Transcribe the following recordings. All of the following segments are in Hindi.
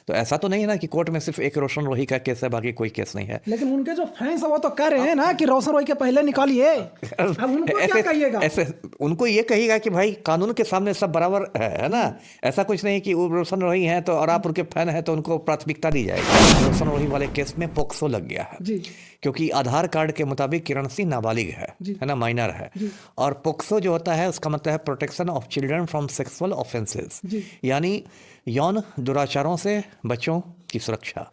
तो ऐसा तो नहीं है ना कि कोर्ट में सिर्फ एक रोशन रोही का केस है, बाकी कोई केस नहीं है। लेकिन उनके जो फैंस है वो तो कह रहे हैं ना कि रोशन रोही के पहले निकालिए। अब उनको क्या कहिएगा? ऐसे उनको ये कहिएगा कि भाई कानून के सामने सब बराबर है ना। ऐसा कुछ नहीं कि वो रोशन रोही हैं तो और आप उनके फैन हैं तो उनको प्राथमिकता दी जाएगी। रोशन रोही वाले केस में पोक्सो लग गया है जी क्योंकि आधार कार्ड के मुताबिक किरण सिंह नाबालिग है ना, माइनर है। और पोक्सो जो होता है उसका मतलब है protection of children from sexual offences, यानी यौन दुराचारों से बच्चों की सुरक्षा।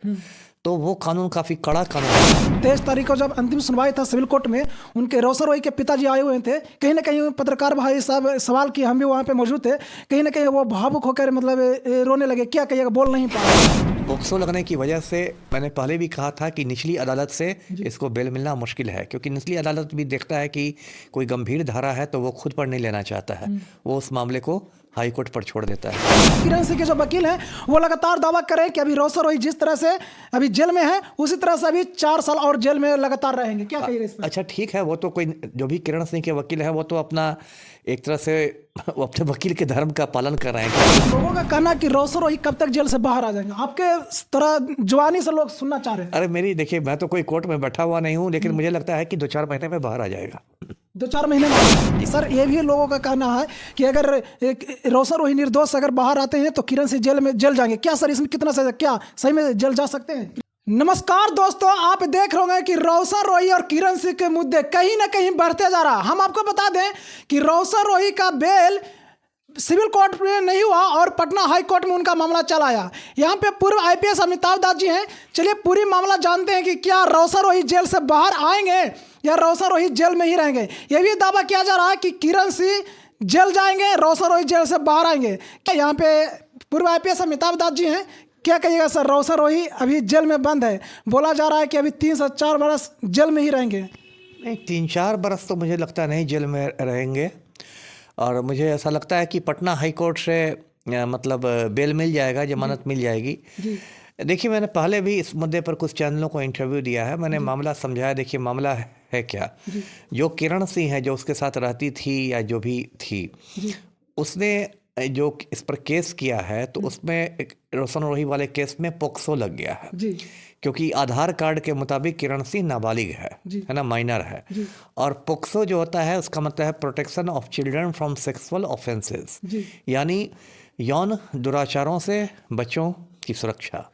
तो वो कानून काफी कड़ा कानून है। 23 तारीख को जब अंतिम सुनवाई था सिविल कोर्ट में, उनके रोशन रोही के पिताजी आए हुए थे। कहीं ना कहीं पत्रकार भाई साहब सवाल किए, हम भी वहाँ पे मौजूद थे। कहीं ना कहीं वो भावुक होकर मतलब रोने लगे। क्या कहिएगा, बोल नहीं पा रहे। पोक्सो लगने की वजह से मैंने पहले भी कहा था कि निचली अदालत से इसको बेल मिलना मुश्किल है, क्योंकि निचली अदालत भी देखता है कि कोई गंभीर धारा है तो वो खुद पर नहीं लेना चाहता है, वो उस मामले को हाई कोर्ट पर छोड़ देता है। किरण सिंह के जो वकील हैं वो लगातार दावा कर रहे हैं कि अभी रोशन रोही जिस तरह से अभी जेल में है उसी तरह से अभी 4 साल और जेल में लगातार रहेंगे। क्या कहिएगा इस पर? अच्छा ठीक है, वो तो कोई जो भी किरण सिंह के वकील है वो तो अपना एक तरह से वो अपने वकील के धर्म का पालन कर रहे हैं। लोगों का कहना कि रोशन रोही कब तक जेल से बाहर आ जाएंगे? आपके तरह जवानी से लोग सुनना चाह रहे हैं। अरे मेरी देखिए, मैं तो कोई कोर्ट में बैठा हुआ नहीं हूँ, लेकिन मुझे लगता है कि 2-4 महीने में बाहर आ जाएगा। 2-4 महीने में? सर ये भी लोगों का कहना है कि अगर रोशन रोही निर्दोष अगर बाहर आते हैं तो किरण सिंह जेल में जल जाएंगे। क्या सर इसमें कितना सही, क्या सही में जेल जा सकते हैं? नमस्कार दोस्तों, आप देख रहे होंगे कि रोशन रोही और किरण सिंह के मुद्दे कहीं ना कहीं बढ़ते जा रहा। हम आपको बता दें कि रोशन रोही का बेल सिविल कोर्ट में नहीं हुआ और पटना हाई कोर्ट में उनका मामला चला आया। यहाँ पे पूर्व आईपीएस अमिताभ दास जी हैं। चलिए पूरी मामला जानते हैं कि क्या रोशन रोही जेल से बाहर आएंगे या रोशन रोही जेल में ही रहेंगे। यह भी दावा किया जा रहा है कि किरण सिंह जेल जाएंगे, रोशन रोही जेल से बाहर आएंगे। यहाँ पे पूर्व आईपीएस अमिताभ दास जी हैं। क्या कहिएगा सर? रोशन रोही अभी जेल में बंद है, बोला जा रहा है कि अभी 3 से 4 बरस जेल में ही रहेंगे। नहीं, 3-4 बरस तो मुझे लगता नहीं जेल में रहेंगे। और मुझे ऐसा लगता है कि पटना हाई कोर्ट से मतलब बेल मिल जाएगा, जमानत मिल जाएगी। देखिए, मैंने पहले भी इस मुद्दे पर कुछ चैनलों को इंटरव्यू दिया है, मैंने मामला समझाया। देखिए मामला है क्या, जो किरण सिंह है जो उसके साथ रहती थी या जो भी थी, उसने जो इस पर केस किया है तो उसमें रोशन रोही वाले केस में पोक्सो लग गया है क्योंकि आधार कार्ड के मुताबिक किरण सिंह नाबालिग है ना, माइनर है। और पोक्सो जो होता है उसका मतलब है protection of children from sexual offences, यानी यौन दुराचारों से बच्चों की सुरक्षा।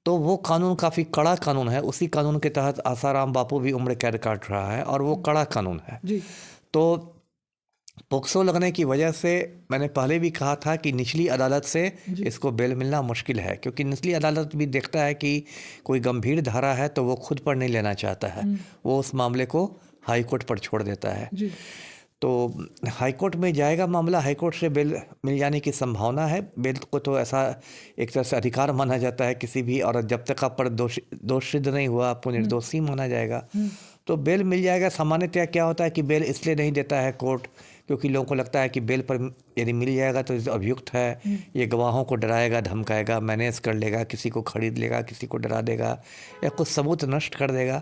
तो वो कानून काफ़ी कड़ा कानून है। उसी कानून के तहत आसाराम बापू भी उम्र कैद काट रहा है और वो कड़ा कानून है। तो पोक्सो लगने की वजह से मैंने पहले भी कहा था कि निचली अदालत से इसको बेल मिलना मुश्किल है, क्योंकि निचली अदालत भी देखता है कि कोई गंभीर धारा है तो वो खुद पर नहीं लेना चाहता है, वो उस मामले को हाई कोर्ट पर छोड़ देता है। तो हाई कोर्ट में जाएगा मामला, हाई कोर्ट से बेल मिल जाने की संभावना है। बेल को तो ऐसा एक तरह से अधिकार माना जाता है किसी भी, और जब तक आप पर दोष सिद्ध नहीं हुआ आपको निर्दोषी माना जाएगा तो बेल मिल जाएगा। सामान्यतया क्या होता है कि बेल इसलिए नहीं देता है कोर्ट क्योंकि लोगों को लगता है कि बेल पर यदि मिल जाएगा तो अभियुक्त है, ये गवाहों को डराएगा धमकाएगा, मैनेज कर लेगा, किसी को खरीद लेगा, किसी को डरा देगा या कुछ सबूत नष्ट कर देगा।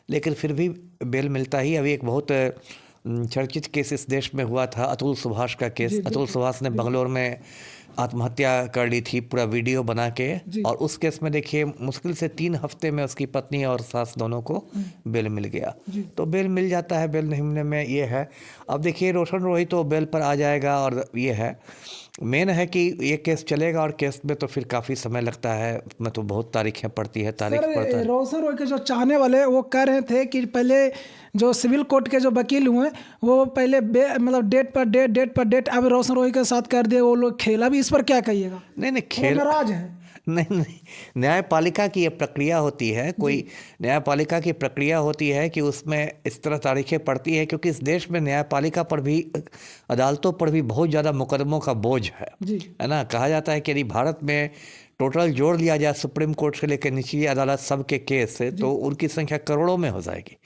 लेकिन फिर भी बेल मिलता ही। अभी एक बहुत चर्चित केस इस देश में हुआ था, अतुल सुभाष का केस। अतुल सुभाष ने बंगलोर में आत्महत्या कर ली थी पूरा वीडियो बना के, और उस केस में देखिए मुश्किल से 3 हफ्ते में उसकी पत्नी और सास दोनों को बेल मिल गया। तो बेल मिल जाता है, बेल नहीं मिलने में ये है। अब देखिए रोशन रोही तो बेल पर आ जाएगा, और ये है मेन है कि ये केस चलेगा, और केस में तो फिर काफ़ी समय लगता है, उसमें तो बहुत तारीखें पड़ती है, तारीख पड़ता है। रोशन रोही के जो चाहने वाले वो कह रहे थे कि पहले जो सिविल कोर्ट के जो वकील हुए वो पहले मतलब डेट पर डेट अब रोशन रोही के साथ कर दिए वो लोग खेल। अभी इस पर क्या कहिएगा? नहीं खेल नाराज है। नहीं, न्यायपालिका की ये प्रक्रिया होती है, कोई न्यायपालिका की प्रक्रिया होती है कि उसमें इस तरह तारीखें पड़ती है, क्योंकि इस देश में न्यायपालिका पर भी, अदालतों पर भी बहुत ज़्यादा मुकदमों का बोझ है ना। कहा जाता है कि यदि भारत में टोटल जोड़ लिया जाए सुप्रीम कोर्ट से लेकर निचली अदालत सबके केस से तो उनकी संख्या करोड़ों में हो जाएगी।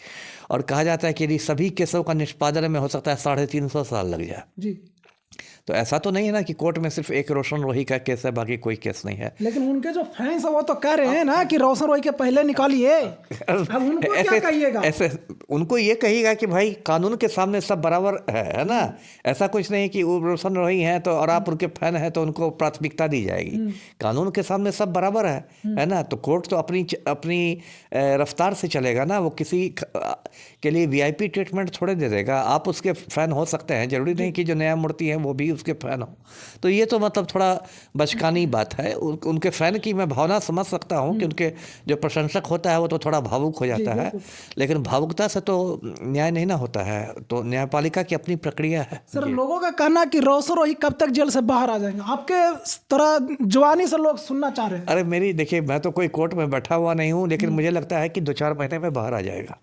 और कहा जाता है कि यदि सभी केसों का निष्पादन में हो सकता है 350 साल लग जाए। तो तो ऐसा तो नहीं है ना कि कोर्ट में सिर्फ एक रोशन रोही का केस है, बाकी कोई केस नहीं है। लेकिन उनके जो फैंस है वो तो कह रहे हैं ना कि रोशन रोही के पहले निकालिए। अब उनको क्या कहिएगा? ऐसे उनको ये कहिएगा कि भाई कानून के सामने सब बराबर है ना। ऐसा कुछ नहीं कि वो रोशन रोही हैं तो और आप उनके फैन हैं तो उनको प्राथमिकता दी जाएगी। कानून के सामने सब बराबर है ना। तो कोर्ट तो अपनी रफ्तार से चलेगा ना। वो किसी के लिए वीआईपी ट्रीटमेंट थोड़े दे देगा। आप उसके फैन हो सकते हैं, जरूरी नहीं कि जो न्यायमूर्ति हैं वो भी उसके फैन हो। तो ये तो मतलब थोड़ा बचकानी बात है। उनके फैन की मैं भावना समझ सकता हूँ कि उनके जो प्रशंसक होता है वो तो थोड़ा भावुक हो जाता है, लेकिन भावुकता से तो न्याय नहीं ना होता है। तो न्यायपालिका की अपनी प्रक्रिया है। सर, लोगों का कहना कि रोशन रोही कब तक जेल से बाहर आ जाएंगे? आपके तरह जवानी से लोग सुनना चाह रहे हैं। अरे मेरी देखिए, मैं तो कोई कोर्ट में बैठा हुआ नहीं हूँ, लेकिन मुझे लगता है कि 2-4 महीने में बाहर आ जाएगा।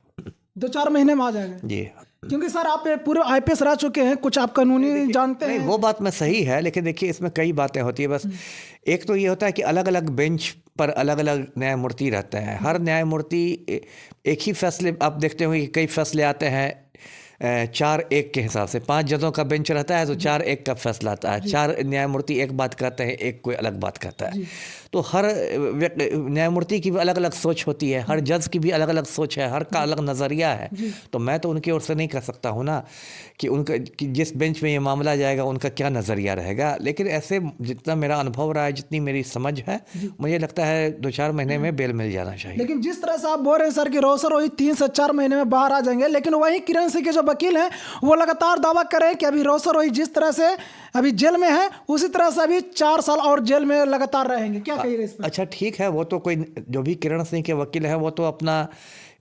2-4 महीने में आ जाएगा जी। क्योंकि सर आप पूरे आईपीएस रह चुके हैं, कुछ आप कानूनी जानते हैं। वो बात में सही है, लेकिन देखिए इसमें कई बातें होती है। बस एक तो ये होता है कि अलग अलग बेंच पर अलग अलग न्यायमूर्ति रहते हैं। हर न्यायमूर्ति एक ही फैसले, आप देखते होंगे कि कई फैसले आते हैं 4-1 के हिसाब से। 5 जजों का बेंच रहता है तो 4-1 का फैसला आता है। 4 न्यायमूर्ति एक बात कहते हैं, एक कोई अलग बात कहता है। तो हर न्यायमूर्ति की भी अलग अलग सोच होती है, हर जज की भी अलग अलग सोच है, हर का अलग नज़रिया है। तो मैं तो उनकी ओर से नहीं कह सकता हूँ ना कि उनका कि जिस बेंच में ये मामला जाएगा उनका क्या नज़रिया रहेगा। लेकिन ऐसे जितना मेरा अनुभव रहा है, जितनी मेरी समझ है, मुझे लगता है 2-4 महीने में बेल मिल जाना चाहिए। लेकिन जिस तरह से आप बोल रहे हैं सर कि रोशन रोही 3 से 4 महीने में बाहर आ जाएंगे, लेकिन वहीं किरण सिंह के जो वकील हैं वो लगातार दावा कर रहे हैं कि अभी रोशन रोही जिस तरह से अभी जेल में है उसी तरह से अभी 4 साल और जेल में लगातार रहेंगे। क्या कहिएगा इस पर? अच्छा ठीक है, वो तो कोई जो भी किरण सिंह के वकील हैं वो तो अपना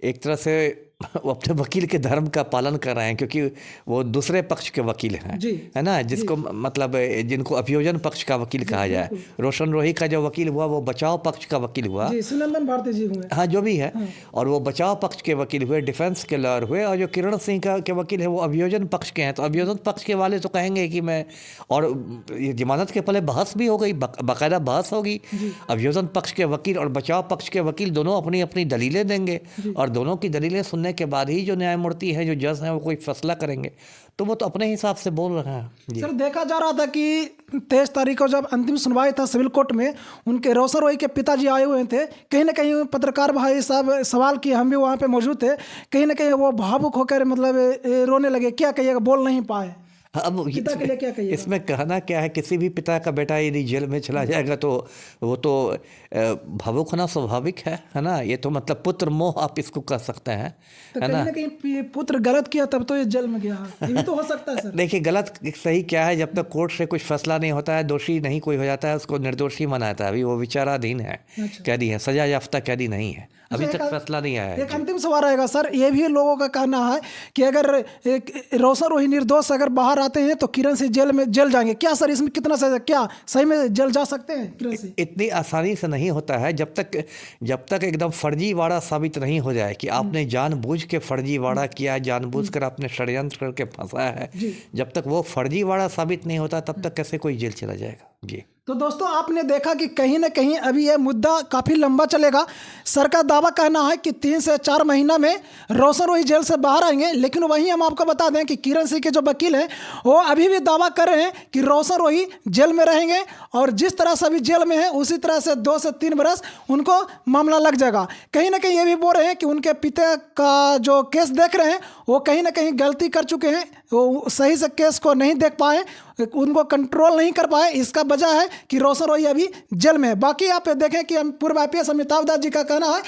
एक तरह से वो अपने वकील के धर्म का पालन कर रहे हैं, क्योंकि वो दूसरे पक्ष के वकील हैं, है ना। जिसको मतलब जिनको अभियोजन पक्ष का वकील कहा जाए। रोशन रोही का जो वकील हुआ वो बचाव पक्ष का वकील हुआ। सुनंदन भारती जी हुए, हाँ जो भी है। और वो बचाव पक्ष के वकील हुए, डिफेंस के लॉयर हुए। और जो किरण सिंह के वकील है वो अभियोजन पक्ष के हैं। तो अभियोजन पक्ष के वाले तो कहेंगे कि मैं, और ये जमानत के पहले बहस भी हो गई, बाकायदा बहस होगी। अभियोजन पक्ष के वकील और बचाव पक्ष के वकील दोनों अपनी अपनी दलीलें देंगे, और दोनों की दलीलें सुनने के बाद ही जो न्यायमूर्ति हैं, जो जज हैं, वो कोई फैसला करेंगे। तो वो तो अपने हिसाब से बोल रहे हैं। सर देखा जा रहा था कि 23 तारीख को जब अंतिम सुनवाई था सिविल कोर्ट में, उनके रोशन रोही के पिताजी आए हुए थे। कहीं ना कहीं पत्रकार भाई साहब सवाल किए, हम भी वहाँ पे मौजूद थे। कहीं ना कहीं वो भावुक होकर मतलब रोने लगे। क्या कहिएगा, बोल नहीं पाए। अब पिता के लिए क्या कहिएगा? इसमें कहना क्या है, किसी भी पिता का बेटा यदि जेल में चला जाएगा तो वो तो भावुक होना स्वाभाविक है ना। ये तो मतलब पुत्र मोह आप इसको कह सकते हैं, तो है ना। कहीं पुत्र गलत किया तब तो ये जेल में गया, ये भी तो हो सकता है सर। देखिए गलत सही क्या है, जब तक कोर्ट से कुछ फैसला नहीं होता है, दोषी नहीं कोई हो जाता है, उसको निर्दोषी माना है। अभी वो विचाराधीन है, कैदी है, सजा याफ्ता कैदी नहीं है, अभी तक फैसला नहीं आया है। एक अंतिम सवाल रहेगा सर, ये भी लोगों का कहना है कि अगर रोशन रोही निर्दोष अगर बाहर आते हैं तो किरण सिंह जेल जाएंगे। क्या सर इसमें कितना सजा, क्या सही में जेल जा सकते हैं किरण सिंह? इतनी आसानी से नहीं होता है। जब तक एकदम फर्जीवाड़ा साबित नहीं हो जाए कि आपने जानबूझ के फर्जीवाड़ा किया, जानबूझकर आपने षड्यंत्र करके फंसाया है, जब तक वो फर्जीवाड़ा साबित नहीं होता तब तक कैसे कोई जेल चला जाएगा। जी तो दोस्तों आपने देखा कि कहीं ना कहीं अभी ये मुद्दा काफ़ी लंबा चलेगा। सर का दावा कहना है कि 3 से 4 महीना में रोशन रोही जेल से बाहर आएंगे, लेकिन वहीं हम आपको बता दें कि किरण सिंह के जो वकील हैं वो अभी भी दावा कर रहे हैं कि रोशन रोही जेल में रहेंगे, और जिस तरह से अभी जेल में है उसी तरह से 2 से 3 बरस उनको मामला लग जाएगा। कहीं ना कहीं ये भी बोल रहे हैं कि उनके पिता का जो केस देख रहे हैं वो कहीं ना कहीं गलती कर चुके हैं, वो सही से केस को नहीं देख पाए, उनको कंट्रोल नहीं कर पाए। इसका वजह है कि रोशन रोही अभी जेल में है। बाकी आप देखें कि हम पूर्व IPS अमिताभ दास जी का कहना है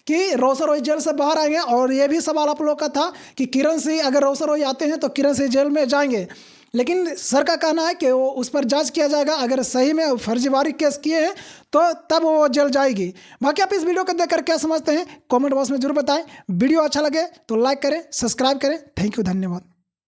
कि रोशन रोही जेल से बाहर आएंगे। और ये भी सवाल आप लोग का था कि किरण सिंह अगर रोशन रोही आते हैं तो किरण सिंह जेल में जाएंगे, लेकिन सर का कहना है कि वो उस पर जांच किया जाएगा। अगर सही में फर्जीवाड़ी केस किए हैं तो तब वो जेल जाएगी। बाकी आप इस वीडियो को देखकर क्या समझते हैं कमेंट बॉक्स में जरूर बताएं। वीडियो अच्छा लगे तो लाइक करें, सब्सक्राइब करें। थैंक यू, धन्यवाद।